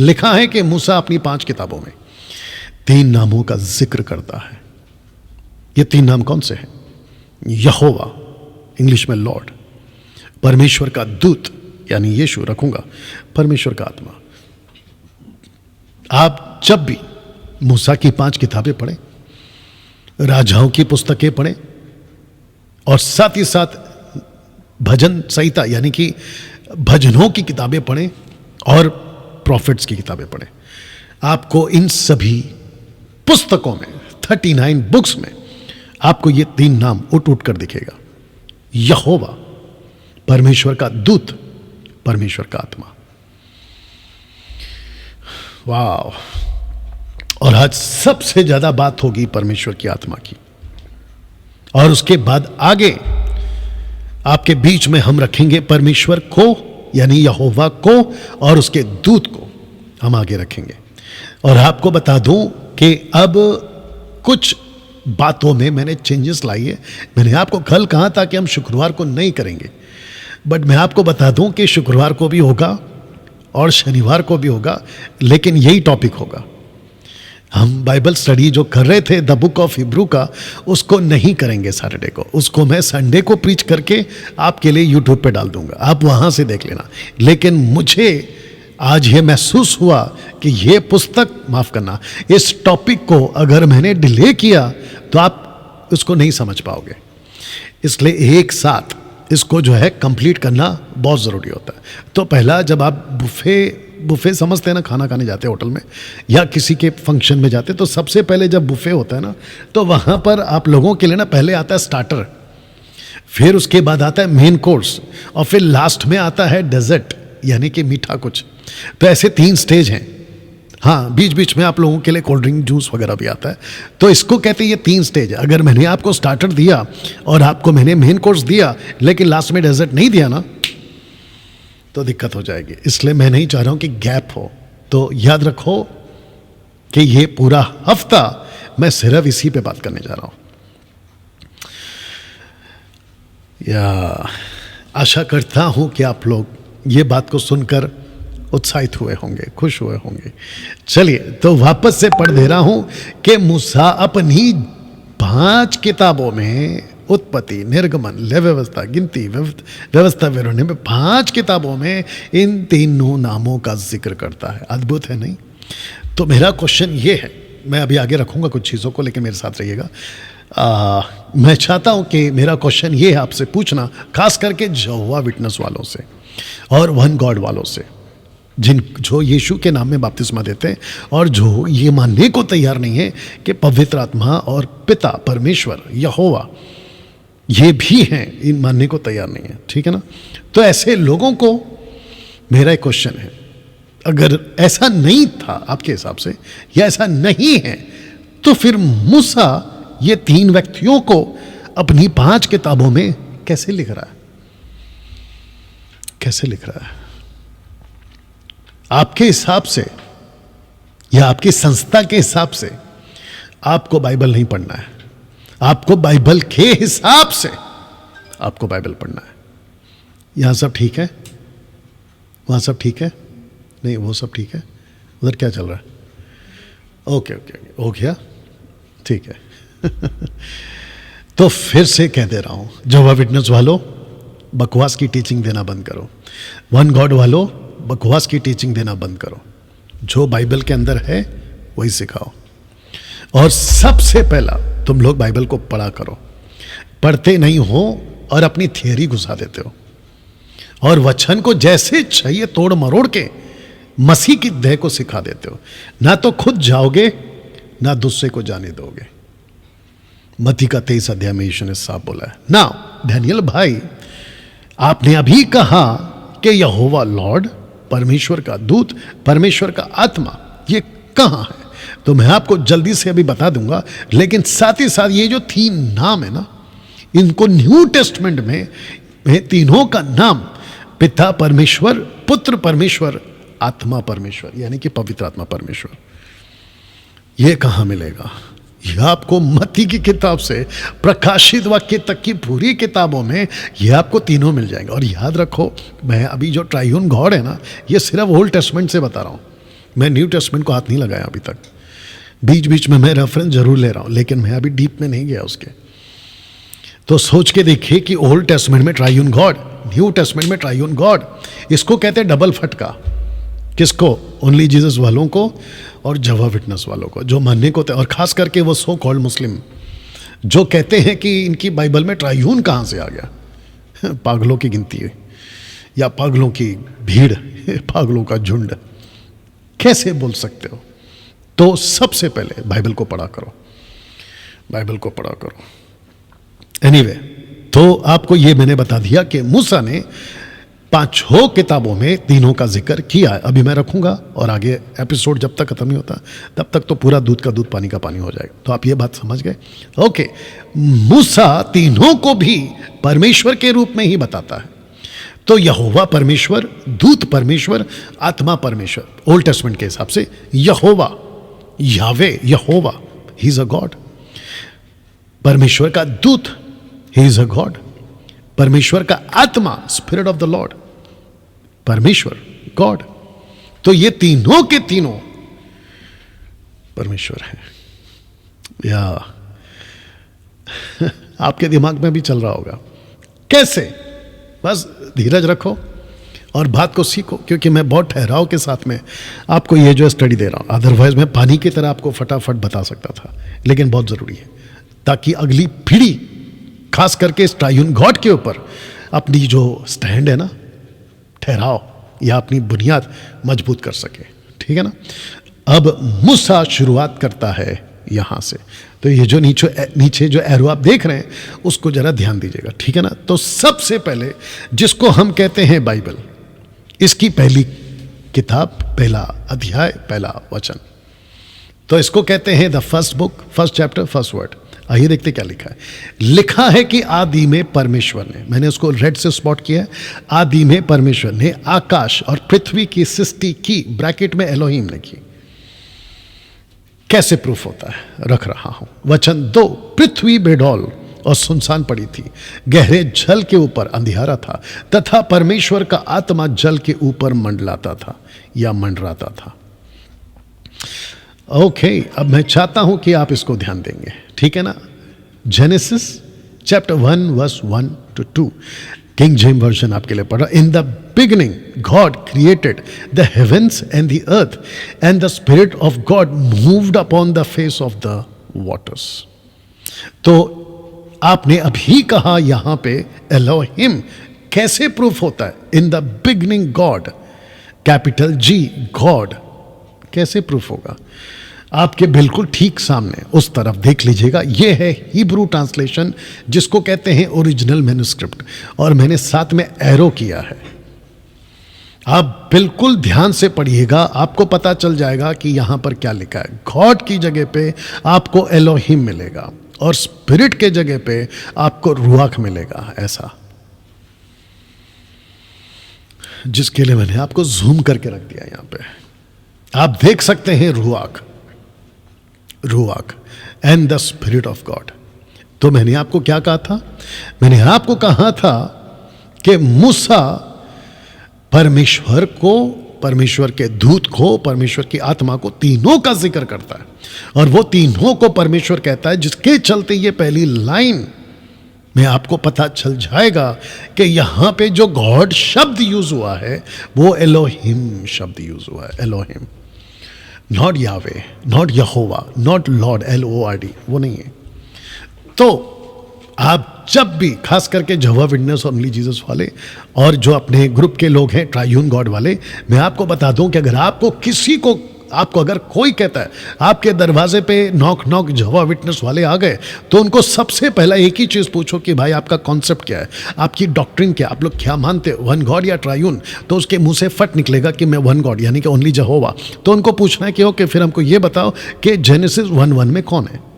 लिखा है कि मूसा अपनी 5 किताबों में 3 नामों का जिक्र करता है। ये 3 नाम कौन से हैं? यहोवा, इंग्लिश में लॉर्ड, परमेश्वर का दूत यानी यीशु रखूंगा, परमेश्वर का आत्मा। आप जब भी मूसा की 5 किताबें पढ़ें, राजाओं की पुस्तकें पढ़ें और साथ ही साथ भजन संहिता यानी कि भजनों की किताबें पढ़ें और प्रॉफिट्स की किताबें पढ़ें, आपको इन सभी पुस्तकों में 39 बुक्स में आपको ये 3 नाम उठ उठ कर दिखेगा। यहोवा, परमेश्वर का दूत, परमेश्वर का आत्मा। वाह! और आज सबसे ज्यादा बात होगी परमेश्वर की आत्मा की, और उसके बाद आगे आपके बीच में हम रखेंगे परमेश्वर को यानी यहोवा को, और उसके दूत को हम आगे रखेंगे। और आपको बता दूं कि अब कुछ बातों में मैंने चेंजेस लाई है। मैंने आपको कल कहा था कि हम शुक्रवार को नहीं करेंगे, बट मैं आपको बता दूं कि शुक्रवार को भी होगा और शनिवार को भी होगा, लेकिन यही टॉपिक होगा। हम बाइबल स्टडी जो कर रहे थे द बुक ऑफ हिब्रू का, उसको नहीं करेंगे सैटरडे को, उसको मैं संडे को प्रीच करके आपके लिए यूट्यूब पे डाल दूंगा, आप वहां से देख लेना। लेकिन मुझे आज ये महसूस हुआ कि ये पुस्तक, माफ करना, इस टॉपिक को अगर मैंने डिले किया तो आप उसको नहीं समझ पाओगे, इसलिए एक साथ इसको जो है कंप्लीट करना बहुत ज़रूरी होता है। तो पहला, जब आप बुफे समझते हैं ना, खाना खाने जाते हैं होटल में या किसी के फंक्शन में जाते हैं, तो सबसे पहले जब बुफे होता है ना, तो वहाँ पर आप लोगों के लिए ना पहले आता है स्टार्टर, फिर उसके बाद आता है मेन कोर्स, और फिर लास्ट में आता है डेजर्ट यानी कि मीठा कुछ। तो ऐसे 3 स्टेज हैं। हाँ, बीच बीच में आप लोगों के लिए कोल्ड ड्रिंक, जूस वगैरह भी आता है। तो इसको कहते हैं ये 3 स्टेज। अगर मैंने आपको स्टार्टर दिया और आपको मैंने मेन कोर्स दिया लेकिन लास्ट में डेजर्ट नहीं दिया ना, तो दिक्कत हो जाएगी। इसलिए मैं नहीं चाह रहा हूं कि गैप हो। तो याद रखो कि ये पूरा हफ्ता मैं सिर्फ इसी पे बात करने जा रहा हूं। या आशा करता हूं कि आप लोग ये बात को सुनकर उत्साहित हुए होंगे, खुश हुए होंगे। चलिए, तो वापस से पढ़ दे रहा हूं कि मूसा अपनी 5 किताबों में, उत्पत्ति, निर्गमन, लय व्यवस्था, गिनती, व्यवस्था, विवरण में 5 किताबों में इन 3 नामों का जिक्र करता है। अद्भुत है नहीं? तो मेरा क्वेश्चन ये है, मैं अभी आगे रखूंगा कुछ चीज़ों को, लेकिन मेरे साथ रहिएगा। मैं चाहता हूं कि मेरा क्वेश्चन ये है आपसे पूछना, खास करके यहोवा विटनेस वालों से और वन गॉड वालों से, जो यीशु के नाम में बपतिस्मा देते हैं और जो ये मानने को तैयार नहीं है कि पवित्र आत्मा और पिता परमेश्वर यहोवा ये भी हैं, इन मानने को तैयार नहीं है। ठीक है ना? तो ऐसे लोगों को मेरा एक क्वेश्चन है, अगर ऐसा नहीं था आपके हिसाब से या ऐसा नहीं है, तो फिर मूसा ये 3 व्यक्तियों को अपनी 5 किताबों में कैसे लिख रहा है? कैसे लिख रहा है? आपके हिसाब से या आपकी संस्था के हिसाब से आपको बाइबल नहीं पढ़ना है, आपको बाइबल के हिसाब से आपको बाइबल पढ़ना है। यहां सब ठीक है? वहां सब ठीक है? नहीं, वो सब ठीक है? उधर क्या चल रहा है? ओके ओके, हो गया, ठीक है। तो फिर से कह दे रहा हूं, यहोवा विटनेस वालों, बकवास की टीचिंग देना बंद करो। वन गॉड वालों, बकवास की टीचिंग देना बंद करो। जो बाइबल के अंदर है वही सिखाओ। और सबसे पहला, तुम लोग बाइबल को पढ़ा करो। पढ़ते नहीं हो और अपनी थियरी घुसा देते हो, और वचन को जैसे चाहिए तोड़ मरोड़ के मसीह की देह को सिखा देते हो। ना तो खुद जाओगे, ना दूसरे को जाने दोगे। मत्ती का 23 अध्याय में यीशु ने साफ बोला है ना। डैनियल भाई, आपने अभी कहा कि यहोवा लॉर्ड, परमेश्वर का दूत, परमेश्वर का आत्मा, ये कहां है? तो मैं आपको जल्दी से अभी बता दूंगा, लेकिन साथ ही साथ ये जो 3 नाम है ना, इनको न्यू टेस्टमेंट में तीनों का नाम पिता परमेश्वर, पुत्र परमेश्वर, आत्मा परमेश्वर, यानी कि पवित्र आत्मा परमेश्वर, ये कहां मिलेगा? यह आपको मत्ती की किताब से प्रकाशित वाक्य तक की पूरी किताबों में यह आपको तीनों मिल जाएंगे। और याद रखो, मैं अभी जो ट्राइयून गॉड है ना, ये सिर्फ ओल्ड टेस्टमेंट से बता रहा हूं। मैं न्यू टेस्टमेंट को हाथ नहीं लगाया अभी तक। बीच बीच में मैं रेफरेंस जरूर ले रहा हूं, लेकिन मैं अभी डीप में नहीं गया उसके। तो सोच के देखिए कि ओल्ड टेस्टमेंट में ट्राइयून गॉड, न्यू टेस्टमेंट में ट्राइयून गॉड। इसको कहते हैं डबल फटका। किसको? ओनली जीसस वालों को और जवा विटनेस वालों को, जो मानने को, और खास करके वो सो कॉल्ड मुस्लिम जो कहते हैं कि इनकी बाइबल में ट्राइयून कहाँ से आ गया। पागलों की गिनती है या पागलों की भीड़, पागलों का झुंड, कैसे बोल सकते हो? तो सबसे पहले बाइबल को पढ़ा करो, बाइबल को पढ़ा करो। एनीवे, तो आपको ये मैंने बता दिया कि मूसा ने 5 किताबों में तीनों का जिक्र किया है। अभी मैं रखूंगा और आगे एपिसोड जब तक खत्म नहीं होता तब तक तो पूरा दूध का दूध पानी का पानी हो जाएगा। तो आप ये बात समझ गए? ओके, मूसा तीनों को भी परमेश्वर के रूप में ही बताता है। तो यहोवा परमेश्वर, दूत परमेश्वर, आत्मा परमेश्वर। ओल्ड टेस्टमेंट के हिसाब से यहोवा, यावे, यहोवा, ही इज अ गॉड। परमेश्वर का दूत, ही इज अ गॉड। परमेश्वर का आत्मा, स्पिरिट ऑफ द लॉर्ड, परमेश्वर, गॉड। तो ये तीनों के तीनों परमेश्वर है। या आपके दिमाग में भी चल रहा होगा कैसे? बस धीरज रखो और बात को सीखो, क्योंकि मैं बहुत ठहराव के साथ में आपको ये जो स्टडी दे रहा हूं। अदरवाइज मैं पानी की तरह आपको फटाफट बता सकता था, लेकिन बहुत जरूरी है ताकि अगली पीढ़ी, खास करके इस ट्राइयून गॉड के ऊपर अपनी जो स्टैंड है ना, ठहराव या अपनी बुनियाद मजबूत कर सके। ठीक है ना? अब मूसा शुरुआत करता है यहां से। तो ये जो नीचे जो एरो आप देख रहे हैं उसको जरा ध्यान दीजिएगा। ठीक है ना? तो सबसे पहले जिसको हम कहते हैं बाइबल, इसकी पहली किताब, पहला अध्याय, पहला वचन, तो इसको कहते हैं the first book, first chapter, first word. आइए देखते क्या लिखा है। लिखा है कि आदि में परमेश्वर ने, मैंने उसको रेड से स्पॉट किया है, आदि में परमेश्वर ने आकाश और पृथ्वी की सृष्टि की, ब्रैकेट में एलोहिम ने की। कैसे प्रूफ होता है? रख रहा हूं। वचन 2, पृथ्वी बेडौल और सुनसान पड़ी थी, गहरे जल के ऊपर अंधियारा था, तथा परमेश्वर का आत्मा जल के ऊपर मंडलाता था या मंडराता था। ओके, अब मैं चाहता हूं कि आप इसको ध्यान देंगे। ठीक है ना? Genesis chapter 1 verse 1 to 2, King James version आपके लिए पढ़ा। In the beginning God created the heavens and the earth, and the spirit of God moved upon the face of the waters. तो आपने अभी कहा यहां पे एलोहिम, कैसे प्रूफ होता है? इन the beginning God, capital G, God. कैसे प्रूफ होगा? आपके बिल्कुल ठीक सामने उस तरफ देख लीजिएगा। यह है हिब्रू ट्रांसलेशन, जिसको कहते हैं ओरिजिनल मैन्युस्क्रिप्ट, और मैंने साथ में एरो किया है। आप बिल्कुल ध्यान से पढ़िएगा, आपको पता चल जाएगा कि यहां पर क्या लिखा है। गॉड की जगह पे आपको एलोहिम मिलेगा और स्पिरिट के जगह पे आपको रुआख मिलेगा। ऐसा, जिसके लिए मैंने आपको जूम करके रख दिया। यहां पे आप देख सकते हैं ruach, ruach and the spirit of God. तो मैंने आपको क्या कहा था? मैंने आपको कहा था कि मूसा परमेश्वर को, परमेश्वर के दूत को, परमेश्वर की आत्मा को, तीनों का जिक्र करता है, और वो तीनों को परमेश्वर कहता है, जिसके चलते ये पहली लाइन में आपको पता चल जाएगा कि यहां पे जो गॉड शब्द यूज हुआ है वो एलोहिम शब्द यूज हुआ है। एलोहिम, नॉट यावे, not Jehovah, not Lord, LORD, वो नहीं है। तो आप जब भी, खास करके जवा विटनेस और ओनली जीसस वाले और जो अपने ग्रुप के लोग हैं ट्राइयून गॉड वाले, मैं आपको बता दूं कि अगर आपको किसी को, आपको अगर कोई कहता है आपके दरवाजे पे नॉक नॉक जवा विटनेस वाले आ गए, तो उनको सबसे पहला एक ही चीज़ पूछो कि भाई आपका कॉन्सेप्ट क्या है, आपकी डॉक्ट्रिन क्या, आप लोग क्या मानते हो, वन गॉड या ट्राइयून? तो उसके मुंह से फट निकलेगा कि मैं वन गॉड यानी कि ओनली जहोवा। तो उनको पूछना है कि ओके, फिर हमको ये बताओ कि जेनेसिस 1:1 में कौन है?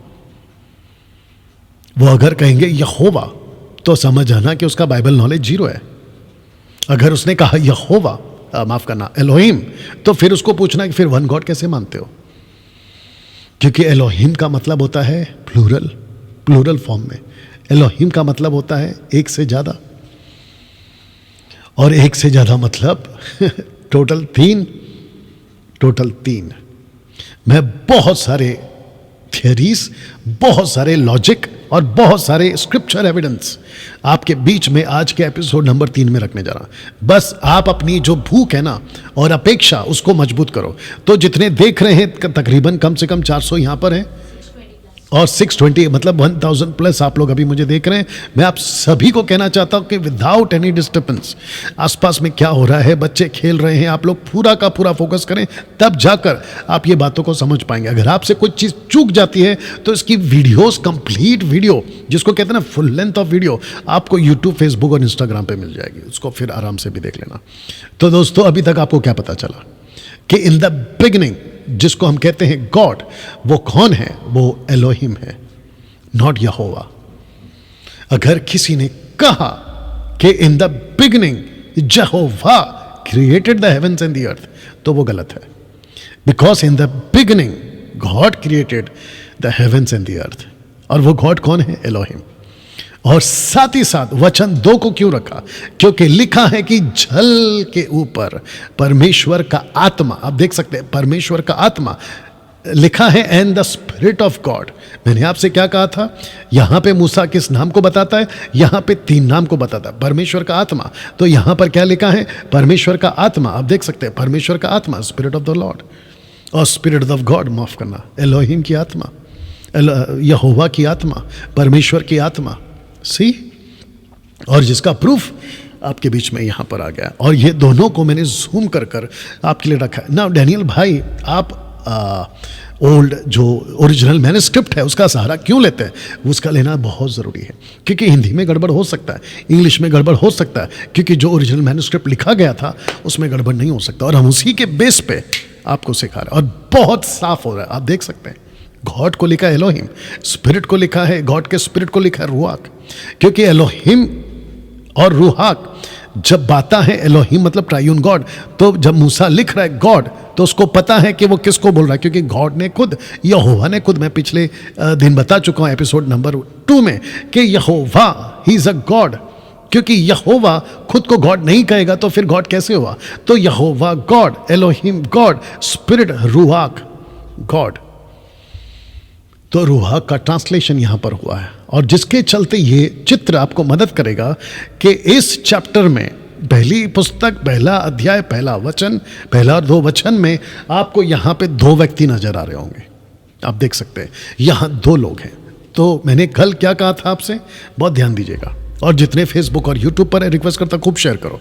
वो अगर कहेंगे यहोवा, तो समझ आना कि उसका बाइबल नॉलेज 0 है। अगर उसने कहा यहोवा, माफ करना, एलोहिम, तो फिर उसको पूछना कि फिर वन गॉड कैसे मानते हो? क्योंकि एलोहिम का मतलब होता है प्लूरल, प्लूरल फॉर्म में। एलोहिम का मतलब होता है एक से ज्यादा, और एक से ज्यादा मतलब टोटल 3, टोटल 3। मैं बहुत सारे थियरीज, बहुत सारे लॉजिक और बहुत सारे स्क्रिप्चर एविडेंस आपके बीच में आज के एपिसोड नंबर 3 में रखने जा रहा हूं। बस आप अपनी जो भूख है ना और अपेक्षा, उसको मजबूत करो। तो जितने देख रहे हैं तकरीबन कम से कम 400 यहां पर हैं और 620 मतलब 1000 प्लस आप लोग अभी मुझे देख रहे हैं। मैं आप सभी को कहना चाहता हूं कि विदाउट एनी डिस्टर्बेंस, आसपास में क्या हो रहा है, बच्चे खेल रहे हैं, आप लोग पूरा का पूरा फोकस करें, तब जाकर आप ये बातों को समझ पाएंगे। अगर आपसे कुछ चीज़ चूक जाती है तो इसकी वीडियोस, कंप्लीट वीडियो जिसको कहते हैं ना फुल लेंथ ऑफ वीडियो, आपको यूट्यूब, फेसबुक और इंस्टाग्राम पर मिल जाएगी। उसको फिर आराम से भी देख लेना। तो दोस्तों, अभी तक आपको क्या पता चला कि इन द बिगिनिंग जिसको हम कहते हैं गॉड, वो कौन है? वो एलोहिम है, नॉट यहोवा। अगर किसी ने कहा कि in the beginning Jehovah created the heavens and the earth, तो वो गलत है। Because in the beginning God created the heavens and the earth. और वो गॉड कौन है? एलोहिम। और साथ ही साथ वचन 2 को क्यों रखा? क्योंकि लिखा है कि जल के ऊपर परमेश्वर का आत्मा, आप देख सकते हैं परमेश्वर का आत्मा लिखा है, and the spirit of God. मैंने आपसे क्या कहा था? यहां पे मूसा किस नाम को बताता है? यहां पे 3 नाम को बताता है, परमेश्वर का आत्मा। तो यहां पर क्या लिखा है? परमेश्वर का आत्मा। आप देख सकते हैं परमेश्वर का आत्मा, स्पिरिट ऑफ द लॉर्ड, और स्पिरिट ऑफ गॉड, माफ करना, एलोहिम की आत्मा, यहोवा की आत्मा, परमेश्वर की आत्मा। सी, और जिसका प्रूफ आपके बीच में यहां पर आ गया। और ये दोनों को मैंने जूम कर कर आपके लिए रखा है ना। डैनियल भाई, आप ओल्ड जो ओरिजिनल मैन्युस्क्रिप्ट है उसका सहारा क्यों लेते हैं? उसका लेना बहुत ज़रूरी है, क्योंकि हिंदी में गड़बड़ हो सकता है, इंग्लिश में गड़बड़ हो सकता है, क्योंकि जो ओरिजिनल मैन्युस्क्रिप्ट लिखा गया था उसमें गड़बड़ नहीं हो सकता। और हम उसी के बेस पे आपको सिखा रहे हैं, और बहुत साफ हो रहा है। आप देख सकते हैं गॉड को लिखा है एलोहिम, स्पिरिट को लिखा है, गॉड के स्पिरिट को लिखा है रूहाक। क्योंकि एलोहिम और रूहाक जब बाता है, एलोहिम मतलब ट्रायून गॉड, तो जब मूसा लिख रहा है गॉड, तो उसको पता है कि वो किसको बोल रहा है, क्योंकि गॉड ने खुद, यहोवा ने खुद, मैं पिछले दिन बता चुका हूं एपिसोड नंबर 2 में कि यहोवा ही इज अ गॉड। क्योंकि यहोवा खुद को गॉड नहीं कहेगा तो फिर गॉड कैसे हुआ? तो Jehovah God, Elohim God, spirit ruach God. तो रूहाक का ट्रांसलेशन यहां पर हुआ है, और जिसके चलते ये चित्र आपको मदद करेगा कि इस चैप्टर में, पहली पुस्तक, पहला अध्याय, पहला वचन, पहला और 2 वचन में आपको यहां पे 2 व्यक्ति नजर आ रहे होंगे। आप देख सकते हैं यहां 2 लोग हैं। तो मैंने कल क्या कहा था आपसे, बहुत ध्यान दीजिएगा। और जितने फेसबुक और यूट्यूब पर है, रिक्वेस्ट करता खूब शेयर करो,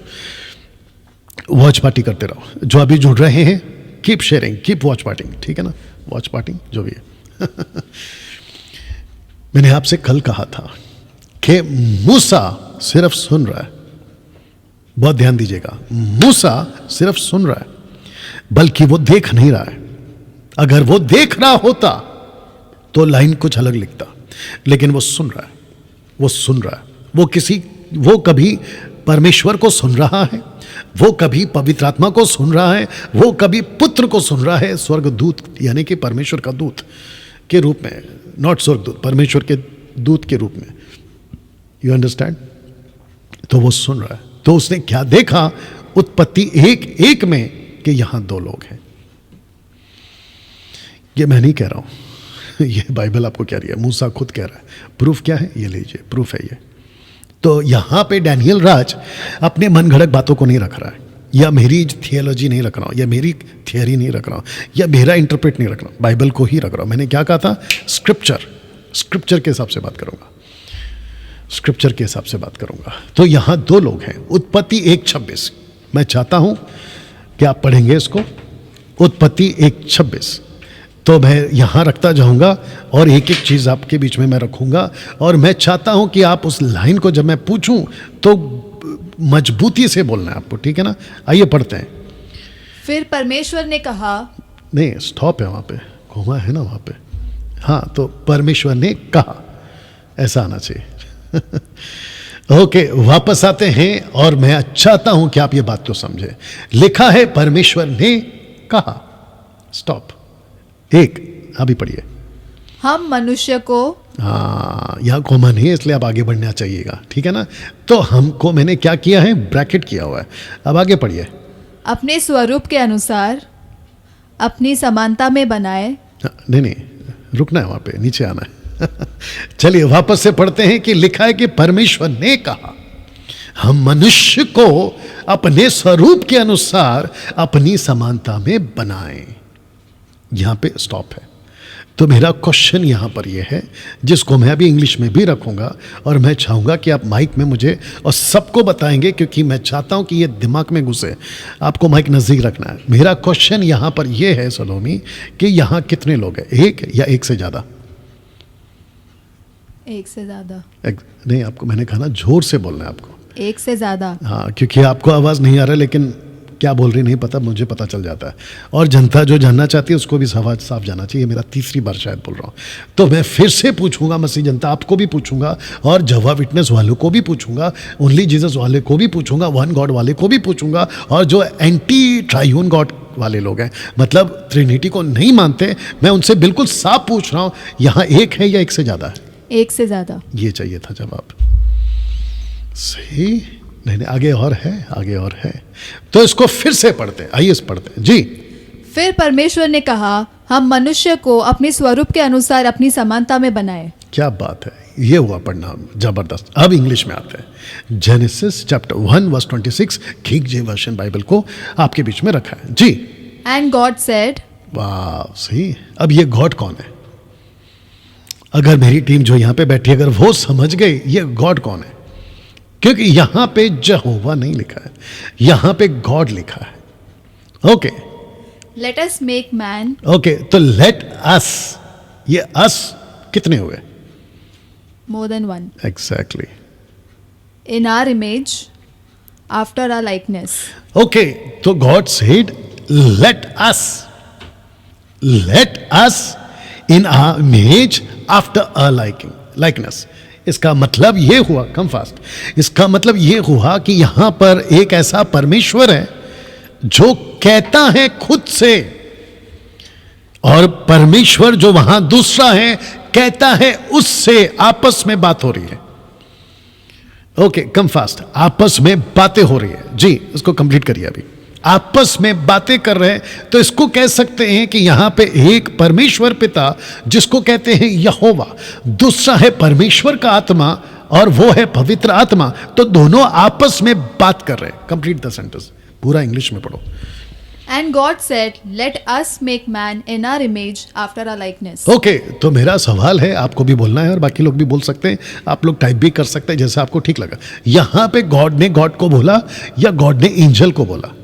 वॉच पार्टी करते रहो। जो अभी जुड़ रहे हैं, keep sharing, keep watch party, ठीक है ना? वॉच पार्टी जो भी है। मैंने आपसे कल कहा था कि मूसा सिर्फ सुन रहा है, बहुत ध्यान दीजिएगा, मूसा सिर्फ सुन रहा है, बल्कि वो देख नहीं रहा है। अगर वो देख रहा होता तो लाइन कुछ अलग लिखता, लेकिन वो सुन रहा है, वो सुन रहा है। वो कभी परमेश्वर को सुन रहा है, वो कभी पवित्र आत्मा को सुन रहा है, वो कभी पुत्र को सुन रहा है, स्वर्गदूत यानी कि परमेश्वर का दूत के रूप में, नॉट स्वर्गदूत, परमेश्वर के दूत के रूप में। You understand? तो वो सुन रहा है। तो उसने क्या देखा? उत्पत्ति 1:1 में कि यहां 2 लोग हैं। ये मैं नहीं कह रहा हूं, ये बाइबल आपको कह रही है, मूसा खुद कह रहा है। प्रूफ क्या है? ये लीजिए, प्रूफ है ये। तो यहां पे डैनियल राज अपने मन घड़क बातों को नहीं रख रहा है, या मेरी थियोलॉजी नहीं रख रहा हूं, या मेरी थियरी नहीं रख रहा हूं, या मेरा इंटरप्रेट नहीं रख रहा हूं, बाइबल को ही रख रहा हूं। मैंने क्या कहा था? स्क्रिप्चर के हिसाब से बात करूंगा, स्क्रिप्चर के हिसाब से बात करूंगा। तो यहां 2 लोग हैं। उत्पत्ति 1:26 मैं चाहता हूं कि आप पढ़ेंगे इसको, उत्पत्ति 1:26। तो मैं यहां रखता जाऊंगा और एक एक चीज आपके बीच में मैं रखूंगा, और मैं चाहता हूं कि आप उस लाइन को जब मैं पूछूं तो मजबूती से बोलना है आपको, ठीक है ना? आइए पढ़ते हैं। फिर परमेश्वर ने कहा, नहीं, स्टॉप है वहां पे, घुमा है ना वहां पे। हाँ, तो परमेश्वर ने कहा, ऐसा आना चाहिए। ओके, वापस आते हैं, और मैं चाहता हूं कि आप ये बात को समझे। लिखा है परमेश्वर ने कहा, स्टॉप। 1 अभी पढ़िए। हम मनुष्य को, हाँ, यहाँ कॉमन है इसलिए आप आगे बढ़ना चाहिएगा, ठीक है ना? तो हमको मैंने क्या किया है? ब्रैकेट किया हुआ है। अब आगे पढ़िए। अपने स्वरूप के अनुसार अपनी समानता में बनाए। नहीं, रुकना है, वहां पे नीचे आना है। चलिए वापस से पढ़ते हैं कि लिखा है कि परमेश्वर ने कहा हम मनुष्य को अपने स्वरूप के अनुसार अपनी समानता में बनाएं। यहां पे स्टॉप है। तो मेरा क्वेश्चन यहां पर यह है, जिसको मैं अभी इंग्लिश में भी रखूंगा और मैं चाहूंगा कि आप माइक में मुझे और सबको बताएंगे, क्योंकि मैं चाहता हूं कि ये दिमाग में घुसे। आपको माइक नजदीक रखना है। मेरा क्वेश्चन यहां पर यह है सलोमी कि यहां कितने लोग हैं, एक या एक से ज्यादा? एक से ज्यादा। नहीं, आपको मैंने कहा ना जोर से बोलना है आपको। एक से ज्यादा। हाँ, क्योंकि आपको आवाज नहीं आ रहा, लेकिन क्या बोल रही नहीं पता, मुझे पता चल जाता है। और जनता जो जानना चाहती है उसको भी आवाज साफ जाना चाहिए। मेरा तीसरी बार शायद बोल रहा हूँ। तो मैं फिर से पूछूंगा, मसीह जनता आपको भी पूछूंगा और जवा विटनेस वालों को भी पूछूंगा, ओनली जीसस वाले को भी पूछूंगा, वन गॉड वाले को भी पूछूंगा, और जो एंटी ट्राइयून गॉड वाले लोग हैं, मतलब ट्रिनिटी को नहीं मानते, मैं उनसे बिल्कुल साफ पूछ रहा हूँ, यहाँ एक है या एक से ज्यादा है? एक से ज्यादा। ये चाहिए था जवाब। सही। नहीं, आगे और है, आगे और है। तो इसको फिर से पढ़ते हैं, आइए पढ़ते हैं जी। फिर परमेश्वर ने कहा हम मनुष्य को अपने स्वरूप के अनुसार अपनी समानता में बनाए। क्या बात है, ये हुआ पढ़ना जबरदस्त। अब इंग्लिश में आते हैं। Genesis chapter 1 verse 26, King James version Bible को आपके बीच में रखा है जी। And God said. वाह, सही। अब ये गॉड कौन है? अगर मेरी टीम जो यहां पे बैठी, अगर वो समझ गई ये गॉड कौन है, क्योंकि यहां पे यहोवा नहीं लिखा है, यहां पे गॉड लिखा है। Okay, let us make man. Okay, तो लेट अस, ये अस कितने हुए? More than one. Exactly. In our image after our likeness. Okay, तो God said let us in our image after our likeness. इसका मतलब ये हुआ, कम फास्ट, इसका मतलब ये हुआ कि यहां पर एक ऐसा परमेश्वर है जो कहता है खुद से, और परमेश्वर जो वहां दूसरा है कहता है उससे, आपस में बात हो रही है। ओके, कम फास्ट, आपस में बातें हो रही है जी। इसको कंप्लीट करिए। अभी आपस में बातें कर रहे हैं, तो इसको कह सकते हैं कि यहां पे एक परमेश्वर पिता जिसको कहते हैं यहोवा, दूसरा है परमेश्वर का आत्मा और वो है पवित्र आत्मा, तो दोनों आपस में बात कर रहे हैं। कंप्लीट द सेंटेंस, पूरा इंग्लिश में पढ़ो। And God said let us make man in our image after our likeness. Okay, तो मेरा सवाल है, आपको भी बोलना है और बाकी लोग भी बोल सकते हैं, आप लोग टाइप भी कर सकते हैं जैसे आपको ठीक लगा। यहां पे गॉड ने गॉड को बोला या गॉड ने एंजल को बोला?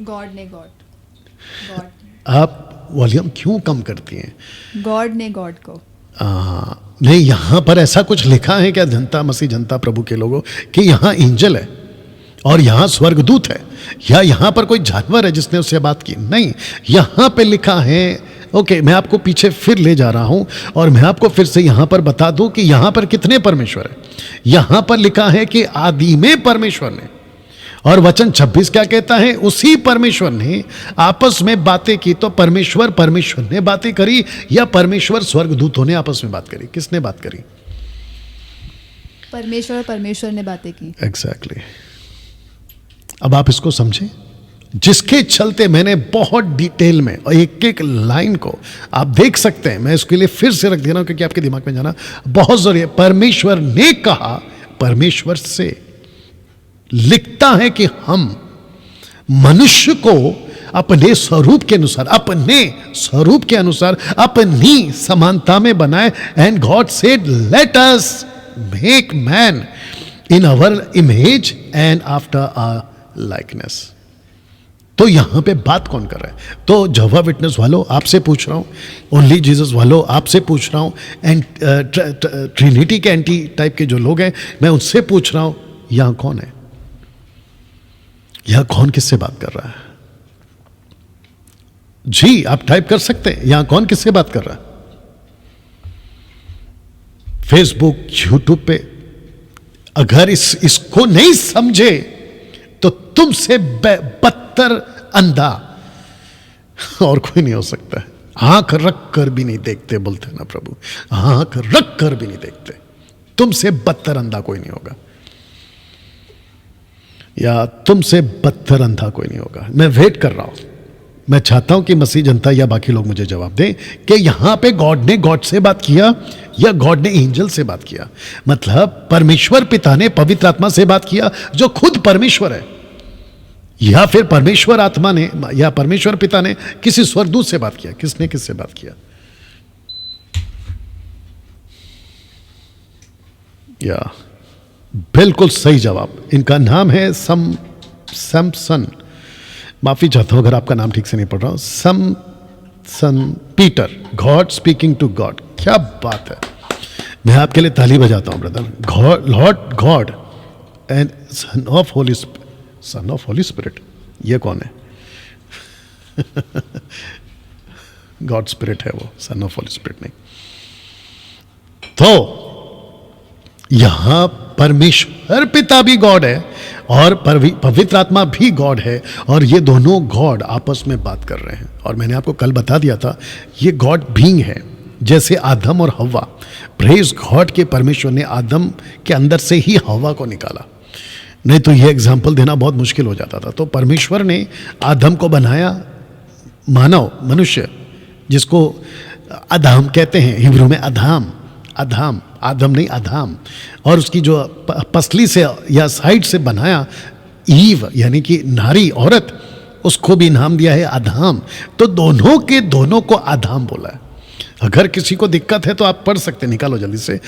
गॉड ने गॉड। आप वॉल्यूम क्यों कम करती हैं? गॉड ने गॉड को। नहीं, यहां पर ऐसा कुछ लिखा है क्या जनता, मसीह जनता प्रभु के लोगों, कि यहां एंजल है और यहां स्वर्गदूत है, या यहां पर कोई जानवर है जिसने उससे बात की? नहीं, यहां पे लिखा है। ओके, मैं आपको पीछे फिर ले जा रहा हूं और मैं आपको फिर से यहां पर बता दूं कि यहां पर कितने परमेश्वर है। यहां पर लिखा है कि आदि में परमेश्वर ने, और वचन 26 क्या कहता है? उसी परमेश्वर ने आपस में बातें की। तो परमेश्वर ने बातें करी या स्वर्गदूतों ने आपस में बात करी? किसने बात करी? परमेश्वर ने बातें की। एग्जैक्टली। अब आप इसको समझें, जिसके चलते मैंने बहुत डिटेल में और एक एक लाइन को आप देख सकते हैं। मैं इसके लिए फिर से रख दे रहा हूं क्योंकि आपके दिमाग में जाना बहुत जरूरी है। परमेश्वर ने कहा, परमेश्वर से लिखता है कि हम मनुष्य को अपने स्वरूप के अनुसार अपनी समानता में बनाए। And God said let us make man in our image and after our likeness. तो यहां पे बात कौन कर रहा है? तो जहोवा विटनेस वालों आपसे पूछ रहा हूं, ओनली जीसस वालों आपसे पूछ रहा हूं, एंड ट्रिनिटी के एंटी टाइप के जो लोग हैं मैं उनसे पूछ रहा हूं, यहां कौन है? यहां कौन किससे बात कर रहा है? जी, आप टाइप कर सकते हैं, यहां कौन किससे बात कर रहा है? फेसबुक, यूट्यूब पे। अगर इसको नहीं समझे तो तुमसे बदतर अंधा और कोई नहीं हो सकता है। आंख रख कर भी नहीं देखते, बोलते ना प्रभु, आंख रख कर भी नहीं देखते। तुमसे बदतर अंधा कोई नहीं होगा, या तुमसे बदतर अंधा कोई नहीं होगा। मैं वेट कर रहा हूं, मैं चाहता हूं कि मसीह जनता या बाकी लोग मुझे जवाब दें कि यहां पे गॉड ने गॉड से बात किया या गॉड ने एंजल से बात किया। मतलब परमेश्वर पिता ने पवित्र आत्मा से बात किया जो खुद परमेश्वर है, या फिर परमेश्वर आत्मा ने या परमेश्वर पिता ने किसी स्वर्गदूत से बात किया? किसने किससे बात किया? या बिल्कुल सही जवाब, इनका नाम है सैमसन। माफी चाहता हूं अगर आपका नाम ठीक से नहीं पढ़ रहा हूं। Samson Peter, God speaking to God. क्या बात है, मैं आपके लिए ताली बजाता हूं brother. Lord God and Son of Holy Spirit. ये कौन है? गॉड स्पिरिट है वो, सन ऑफ होली स्पिरिट नहीं। तो यहां परमेश्वर पिता भी गॉड है और पवित्र आत्मा भी गॉड है, और ये दोनों गॉड आपस में बात कर रहे हैं। और मैंने आपको कल बता दिया था ये गॉड बीइंग है, जैसे आदम और हव्वा। प्रेज गॉड के परमेश्वर ने आदम के अंदर से ही हव्वा को निकाला, नहीं तो ये एग्जाम्पल देना बहुत मुश्किल हो जाता था। तो परमेश्वर ने आदम को बनाया, मानव मनुष्य, जिसको अधाम कहते हैं हिब्रू में, आदम नहीं अधाम, और उसकी जो पसली से या साइड से बनाया ईव यानी कि नारी औरत, उसको भी नाम दिया है अधाम। तो दोनों को अधाम बोला है। अगर किसी को दिक्कत है तो आप पढ़ सकते, निकालो जल्दी से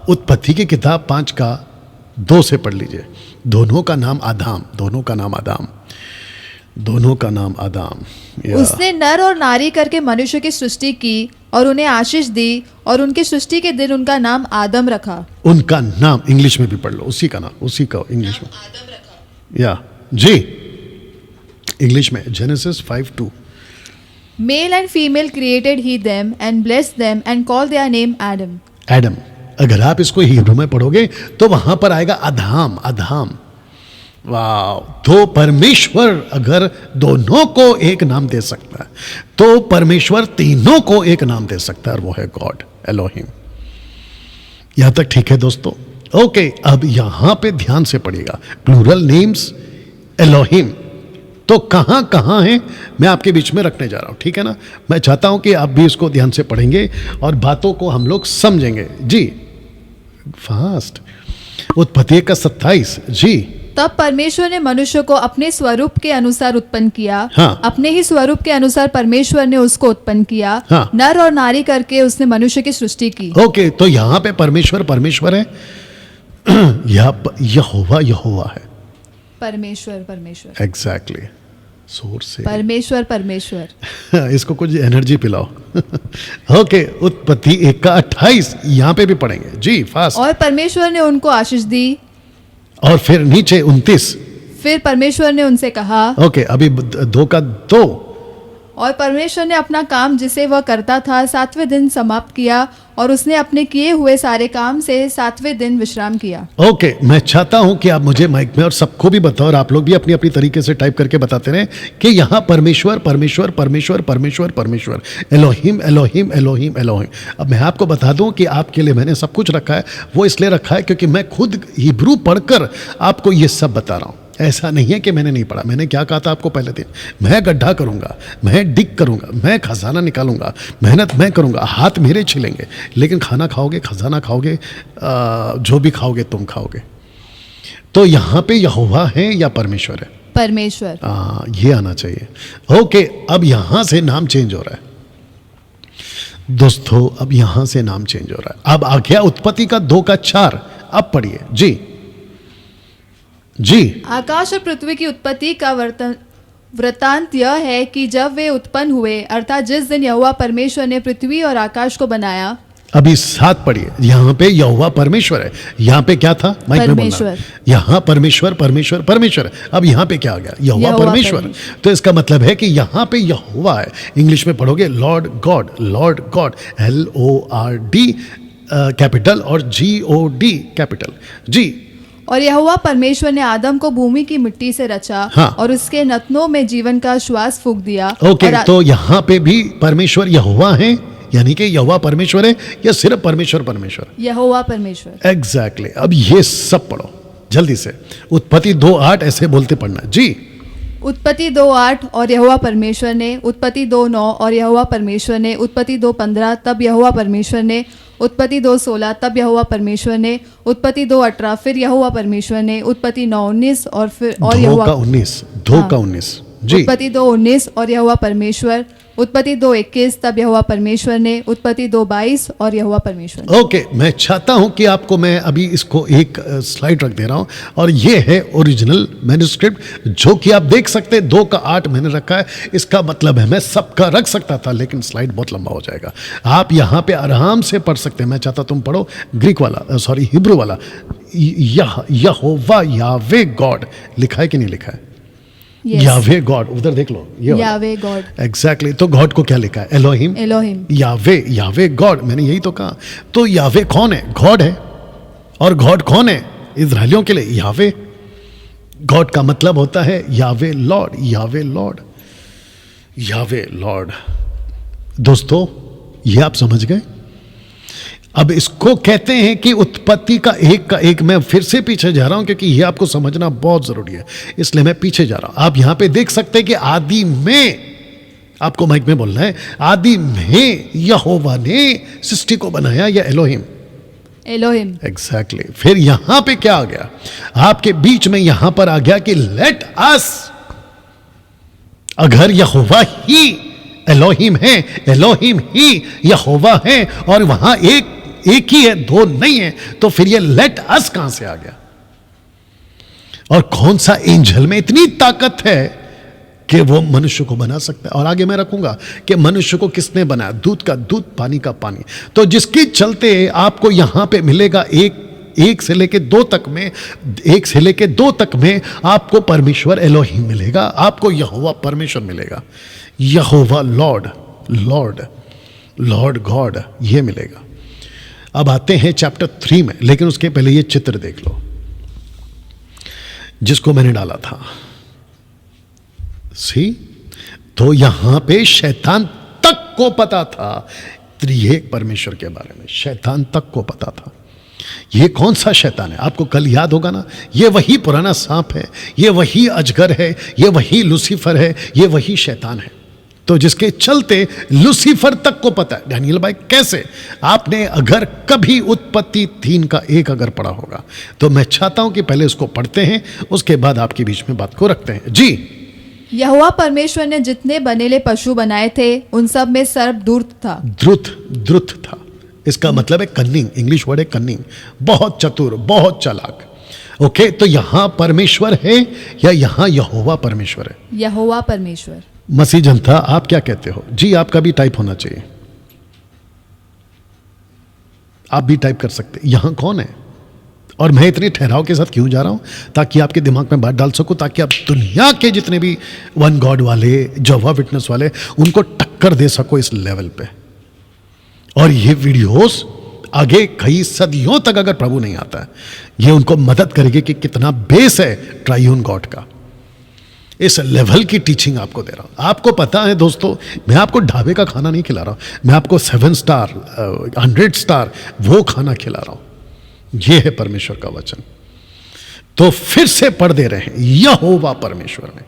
उत्पत्ति की किताब 5:2 से पढ़ लीजिए। दोनों का नाम आदाम। उसने नर और नारी करके मनुष्य की सृष्टि की और उन्हें आशीष दी, और उनकी सृष्टि के दिन उनका नाम आदम रखा। उनका नाम इंग्लिश में भी पढ़ लो, उसी का इंग्लिश में आदम रखा। या जी, इंग्लिश में genesis 5:2। Male and female created he them and blessed them and called their name Adam. Adam. अगर आप इसको हिब्रू में पढ़ोगे तो वहां पर आएगा अधाम। वाह! तो परमेश्वर अगर दोनों को एक नाम दे सकता है तो परमेश्वर तीनों को एक नाम दे सकता है, और वो है गॉड, एलोहिम। यहां तक ठीक है दोस्तों? ओके, अब यहां पे ध्यान से पढ़िएगा, प्लूरल नेम्स एलोहिम तो कहां कहां है मैं आपके बीच में रखने जा रहा हूं, ठीक है ना? मैं चाहता हूं कि आप भी इसको ध्यान से पढ़ेंगे और बातों को हम लोग समझेंगे। जी फास्ट। उत्पत्ति 1:27। जी, तब परमेश्वर ने मनुष्य को अपने स्वरूप के अनुसार उत्पन्न किया। हाँ। अपने ही स्वरूप के अनुसार परमेश्वर ने उसको उत्पन्न किया। हाँ। नर और नारी करके उसने मनुष्य की सृष्टि की। ओके, तो यहां पे परमेश्वर है यहोवा है। परमेश्वर एग्जैक्टली, सोर्स से परमेश्वर। इसको कुछ एनर्जी पिलाओ। ओके, उत्पत्ति 1:28 यहां पे भी पढ़ेंगे। जी फास्ट। और परमेश्वर ने उनको आशीष दी। और फिर नीचे 29। फिर परमेश्वर ने उनसे कहा। ओके, अभी 2:2। और परमेश्वर ने अपना काम जिसे वह करता था 7वें दिन समाप्त किया, और उसने अपने किए हुए सारे काम से 7वें दिन विश्राम किया। ओके, मैं चाहता हूं कि आप मुझे माइक में और सबको भी बताओ, और आप लोग भी अपनी अपनी तरीके से टाइप करके बताते रहे कि यहां परमेश्वर एलोहिम। अब मैं आपको बता दूं कि आपके लिए मैंने सब कुछ रखा है, वो इसलिए रखा है क्योंकि मैं खुद हिब्रू पढ़कर आपको ये सब बता रहा हूं। ऐसा नहीं है कि मैंने नहीं पढ़ा। मैंने क्या कहा था आपको पहले दिन? मैं गड्ढा करूंगा, मैं डिग करूंगा, मैं खजाना निकालूंगा, मेहनत मैं करूंगा, हाथ मेरे छिलेंगे, लेकिन खाना खाओगे, खजाना खाओगे, जो भी खाओगे तुम खाओगे। तो यहां पे यहोवा है या परमेश्वर है? परमेश्वर। ये आना चाहिए। ओके, अब यहां से नाम चेंज हो रहा है दोस्तों, अब यहां से नाम चेंज हो रहा है। अब आ गया उत्पत्ति का 2:4। अब पढ़िए जी। आकाश और पृथ्वी की उत्पत्ति का वृतांत यह है कि जब वे उत्पन्न हुए, अर्थात जिस दिन यहोवा परमेश्वर ने पृथ्वी और आकाश को बनाया। अभी 7 पढ़िए। यहाँ पे यहोवा परमेश्वर है, यहाँ पे क्या था? माइक में बोलना। यहाँ परमेश्वर। अब यहाँ पे क्या आ गया? यहोवा परमेश्वर। तो इसका मतलब है कि यहाँ पे यहोवा है। इंग्लिश में पढ़ोगे लॉर्ड गॉड, LORD कैपिटल और GOD कैपिटल। जी। और यहोवा परमेश्वर ने आदम को भूमि की मिट्टी से रचा। हाँ। और उसके नथनों में जीवन का श्वास फूंक दिया। ओके, तो यहाँ पे भी परमेश्वर यहोवा है, यानी कि यहोवा परमेश्वर है या सिर्फ परमेश्वर? यहोवा परमेश्वर। एग्जैक्टली। अब ये सब पढ़ो जल्दी से। उत्पत्ति 2:8 ऐसे बोलते पढ़ना। जी। उत्पत्ति 2:8 और यहोवा परमेश्वर ने, उत्पत्ति 2:9 और यहोवा परमेश्वर ने, उत्पत्ति 2:15 तब यहोवा परमेश्वर ने, उत्पत्ति 2:16 तब यहोवा परमेश्वर ने, उत्पत्ति 2:18 फिर यहोवा परमेश्वर ने, उत्पत्ति 9:19 और फिर और यहोवा 2:19 जी, उत्पत्ति 2:19 और यहोवा परमेश्वर, उत्पत्ति 2:21 तब यहोवा परमेश्वर ने, उत्पत्ति 2:22 और यहोवा परमेश्वर ने। ओके, मैं चाहता हूं कि आपको मैं अभी इसको एक स्लाइड रख दे रहा हूं और ये है ओरिजिनल मैन्युस्क्रिप्ट जो कि आप देख सकते हैं 2:8 मैंने रखा है। इसका मतलब है मैं सबका रख सकता था लेकिन स्लाइड बहुत लंबा हो जाएगा। आप यहां पे आराम से पढ़ सकते हैं। मैं चाहता तुम पढ़ो ग्रीक वाला, सॉरी हिब्रू वाला। यहोवा यावे गॉड लिखा है कि नहीं लिखा है? Yes. यावे गॉड, उधर देख लो, ये यावे गॉड, एग्जैक्टली। तो गॉड को क्या लिखा है? एलोहिम। एलोहिम, यावे गॉड, मैंने यही तो कहा। तो यावे कौन है? गॉड है। और गॉड कौन है इजराइलियों के लिए? यावे। गॉड का मतलब होता है यावे लॉर्ड, यावे लॉर्ड, यावे लॉर्ड। दोस्तों ये आप समझ गए? अब इसको कहते हैं कि उत्पत्ति का एक मैं फिर से पीछे जा रहा हूं क्योंकि यह आपको समझना बहुत जरूरी है, इसलिए मैं पीछे जा रहा हूं। आप यहां पे देख सकते हैं कि आदि में, आपको माइक में बोलना है, आदि में यहोवा ने सृष्टि को बनाया, या एलोहिम, एलोहिम, एग्जैक्टली। फिर यहां पे क्या आ गया? आपके बीच में यहां पर आ गया कि लेट अस। अगर यहोवा ही एलोहिम है, एलोहिम ही यहोवा है और वहां एक ही है, दो नहीं है, तो फिर ये लेट अस कहां से आ गया? और कौन सा एंजल में इतनी ताकत है कि वो मनुष्य को बना सकता है? और आगे मैं रखूंगा कि मनुष्य को किसने बनाया? दूध का दूध, पानी का पानी। तो जिसके चलते आपको यहां पे मिलेगा एक से लेके दो तक में, एक से लेके दो तक में आपको परमेश्वर एलोहिम मिलेगा, आपको यहोवा परमेश्वर मिलेगा, यहोवा लॉर्ड, लॉर्ड, लॉर्ड गॉड, ये मिलेगा। अब आते हैं चैप्टर 3 में, लेकिन उसके पहले ये चित्र देख लो जिसको मैंने डाला था। सी, तो यहां पे शैतान तक को पता था त्रिएक परमेश्वर के बारे में, शैतान तक को पता था। ये कौन सा शैतान है? आपको कल याद होगा ना, ये वही पुराना सांप है, ये वही अजगर है, ये वही लूसीफर है, ये वही शैतान है। तो जिसके चलते लूसीफर तक को पता है। डैनियल भाई कैसे? आपने अगर कभी उत्पत्ति 3:1 अगर पढ़ा होगा तो मैं चाहता हूं कि पहले उसको पढ़ते हैं, उसके बाद आपके बीच में बात को रखते हैं। जी, यहोवा परमेश्वर ने जितने बनेले पशु बनाए थे उन सब में सर्प धूर्त था। द्रुत था, इसका मतलब है कन्निंग, इंग्लिश वर्ड है कन्निंग, बहुत चतुर, बहुत चालाक। ओके, तो यहां परमेश्वर है या यहां यहोवा परमेश्वर है? यहोवा परमेश्वर। मसीह जनता आप क्या कहते हो? जी, आपका भी टाइप होना चाहिए, आप भी टाइप कर सकते। यहां कौन है? और मैं इतने ठहराव के साथ क्यों जा रहा हूं? ताकि आपके दिमाग में बात डाल सकूं, ताकि आप दुनिया के जितने भी वन गॉड वाले, जहोवा विटनेस वाले, उनको टक्कर दे सको इस लेवल पे। और ये वीडियोस आगे कई सदियों तक अगर प्रभु नहीं आता है, ये उनको मदद करेगी कि कितना बेस है ट्राइयून गॉड का। इस लेवल की टीचिंग आपको दे रहा हूं। आपको पता है दोस्तों, मैं आपको ढाबे का खाना नहीं खिला रहा हूं, मैं आपको 7 स्टार 100 स्टार वो खाना खिला रहा हूं। ये है परमेश्वर का वचन। तो फिर से पढ़ दे रहे हैं, यहोवा परमेश्वर ने।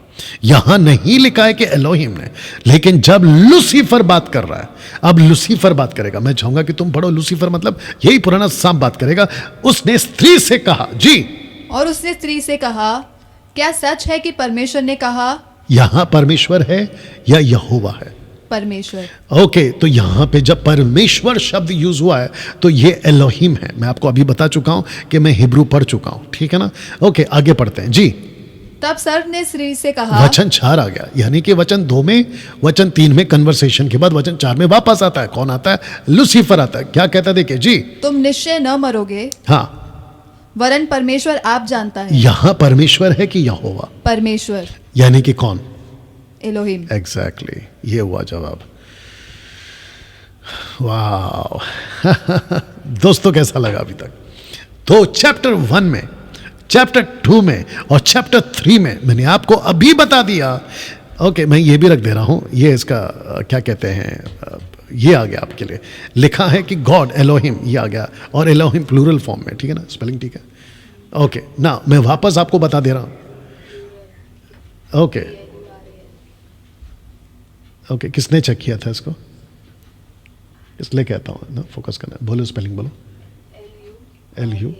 यहां नहीं लिखा है कि एलोहिम ने, लेकिन जब लूसीफर बात कर रहा है, अब लूसीफर बात करेगा। मैं चाहूंगा कि तुम पढ़ो। लूसीफर मतलब यही पुराना सांप बात करेगा। उसने स्त्री से कहा, जी, और उसने स्त्री से कहा, क्या सच है कि परमेश्वर ने कहा? यहां परमेश्वर है या यहोवा है? परमेश्वर। ओके, तो यहां पे जब परमेश्वर शब्द यूज हुआ है तो ये एलोहिम है। मैं आपको अभी बता चुका हूं कि मैं हिब्रू पढ़ चुका हूं, ठीक है ना? ओके, आगे पढ़ते हैं। जी, तब सर्प ने स्त्री से कहा, वचन 4 आ गया, यानी कि वचन 2 में, वचन 3 में कन्वर्सेशन के बाद वचन 4 में वापस आता है। कौन आता है? लूसीफर आता है। क्या कहता है? देखिए जी, तुम निश्चय न मरोगे, हाँ, वरन परमेश्वर आप जानता है। यहां परमेश्वर है कि यहोवा? परमेश्वर, यानी कि कौन? एलोहिम। एग्जैक्टली, ये हुआ जवाब। वाह दोस्तों, कैसा लगा अभी तक? तो चैप्टर 1 में, चैप्टर 2 में और चैप्टर 3 में मैंने आपको अभी बता दिया। ओके, मैं ये भी रख दे रहा हूं, ये इसका क्या कहते हैं, ये आ गया आपके लिए। लिखा है कि गॉड एलोहिम, ये आ गया, और एलोहिम प्लूरल फॉर्म में, ठीक है ना? स्पेलिंग ठीक है? ओके ना, मैं वापस आपको बता दे रहा हूं। ओके ओके, किसने चेक किया था इसको? इसलिए कहता हूँ ना फोकस करना। बोलो स्पेलिंग बोलो। LU,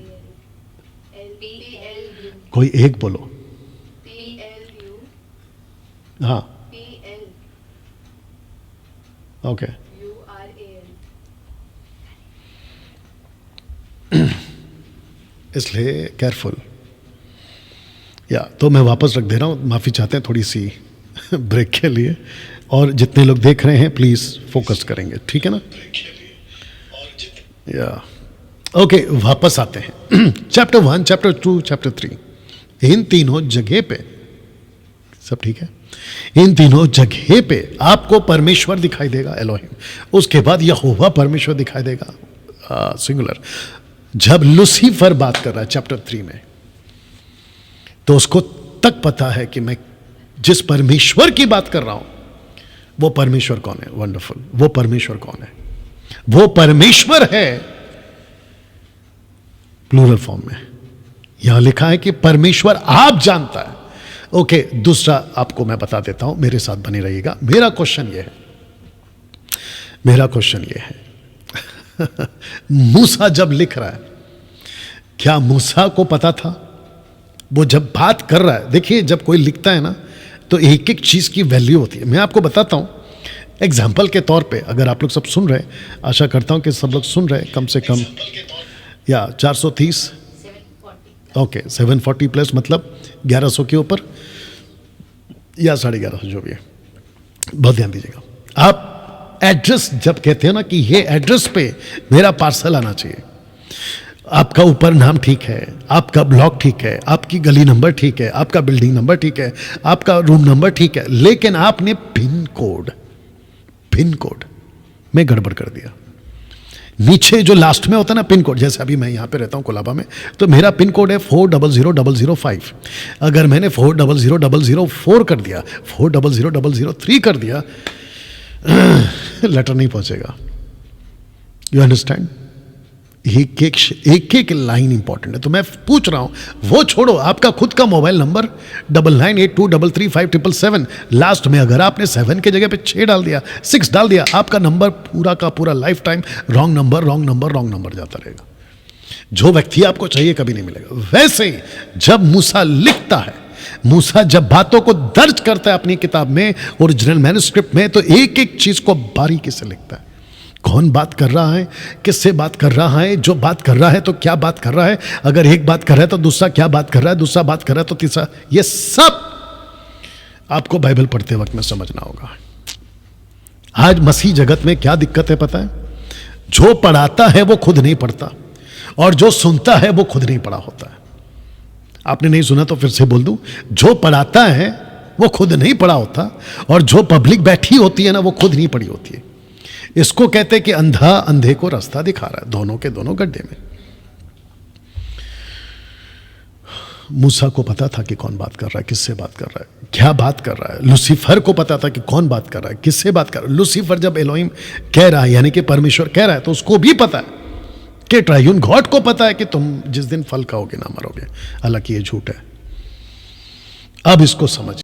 कोई एक बोलो। हाँ ओके, इसलिए केयरफुल। या तो मैं वापस रख दे रहा हूँ, माफ़ी चाहते हैं थोड़ी सी ब्रेक के लिए। और जितने लोग देख रहे हैं प्लीज़ फोकस करेंगे, ठीक है ना? या ओके, वापस आते हैं। चैप्टर 1, चैप्टर 2, चैप्टर 3, इन तीनों जगह पे सब ठीक है। इन तीनों जगह पे आपको परमेश्वर दिखाई देगा, एलोहिम। उसके बाद यहोवा परमेश्वर दिखाई देगा, सिंगुलर। जब लूसीफर बात कर रहा है चैप्टर 3 में, तो उसको तक पता है कि मैं जिस परमेश्वर की बात कर रहा हूं वो परमेश्वर कौन है। वंडरफुल। वो परमेश्वर कौन है? वो परमेश्वर है प्लूरल फॉर्म में। यहां लिखा है कि परमेश्वर आप जानता है। ओके, दूसरा आपको मैं बता देता हूं, मेरे साथ बने रहिएगा। मेरा क्वेश्चन ये है मूसा जब लिख रहा है, क्या मूसा को पता था? वो जब बात कर रहा है, देखिए जब कोई लिखता है ना तो एक एक चीज की वैल्यू होती है। मैं आपको बताता हूं एग्जाम्पल के तौर पे, अगर आप लोग सब सुन रहे, आशा करता हूं कि सब लोग सुन रहे, कम से कम या 430, ओके 740 प्लस मतलब 1100 के ऊपर या 1150 जो भी है, बहुत ध्यान दीजिएगा। आप एड्रेस जब कहते हैं ना कि ये एड्रेस पे मेरा पार्सल आना चाहिए, आपका ऊपर नाम ठीक है, आपका ब्लॉक ठीक है, आपकी गली नंबर ठीक है, आपका बिल्डिंग नंबर ठीक है, आपका रूम नंबर ठीक है, लेकिन आपने पिन कोड में गड़बड़ कर दिया। नीचे जो लास्ट में होता है ना पिन कोड, जैसे अभी मैं यहां पे रहता हूं कोलाबा में, तो मेरा पिन कोड है 400005। अगर मैंने 400004 कर दिया, 400003 कर दिया, लेटर नहीं पहुंचेगा। You understand? एक एक लाइन इंपॉर्टेंट है। तो मैं पूछ रहा हूं, वो छोड़ो, आपका खुद का मोबाइल नंबर 9982335777, लास्ट में अगर आपने 7 के जगह पे 6 डाल दिया, 6 डाल दिया, आपका नंबर पूरा का पूरा लाइफ टाइम रॉन्ग नंबर जाता रहेगा। जो व्यक्ति आपको चाहिए कभी नहीं मिलेगा। वैसे ही जब मूसा लिखता है, मूसा जब बातों को दर्ज करता है अपनी किताब में, ओरिजिनल मैन्युस्क्रिप्ट में, तो एक एक चीज को बारीकी से लिखता है। कौन बात कर रहा है, किससे बात कर रहा है, जो बात कर रहा है तो क्या बात कर रहा है, अगर एक बात कर रहा है तो दूसरा क्या बात कर रहा है, दूसरा बात कर रहा है तो तीसरा, ये सब आपको बाइबल पढ़ते वक्त में समझना होगा। आज मसीह जगत में क्या दिक्कत है पता है? जो पढ़ाता है वो खुद नहीं पढ़ता, और जो सुनता है वो खुद नहीं पढ़ा होता है। आपने नहीं सुना तो फिर से बोल दूं, जो पढ़ाता है वो खुद नहीं पढ़ा होता, और जो पब्लिक बैठी होती है ना वो खुद नहीं पढ़ी होती है। इसको कहते हैं कि अंधा अंधे को रास्ता दिखा रहा है, दोनों के दोनों गड्ढे में। मूसा को पता था कि कौन बात कर रहा है, किससे बात कर रहा है, क्या बात कर रहा है। लूसीफर को पता था कि कौन बात कर रहा है, किससे बात कर रहा है। लूसीफर जब एलोहिम कह रहा है, यानी कि परमेश्वर कह रहा है, तो उसको भी पता है कि ट्रायून गॉड को पता है कि तुम जिस दिन फल खाओगे ना मरोगे। हालांकि ये झूठ है। अब इसको समझ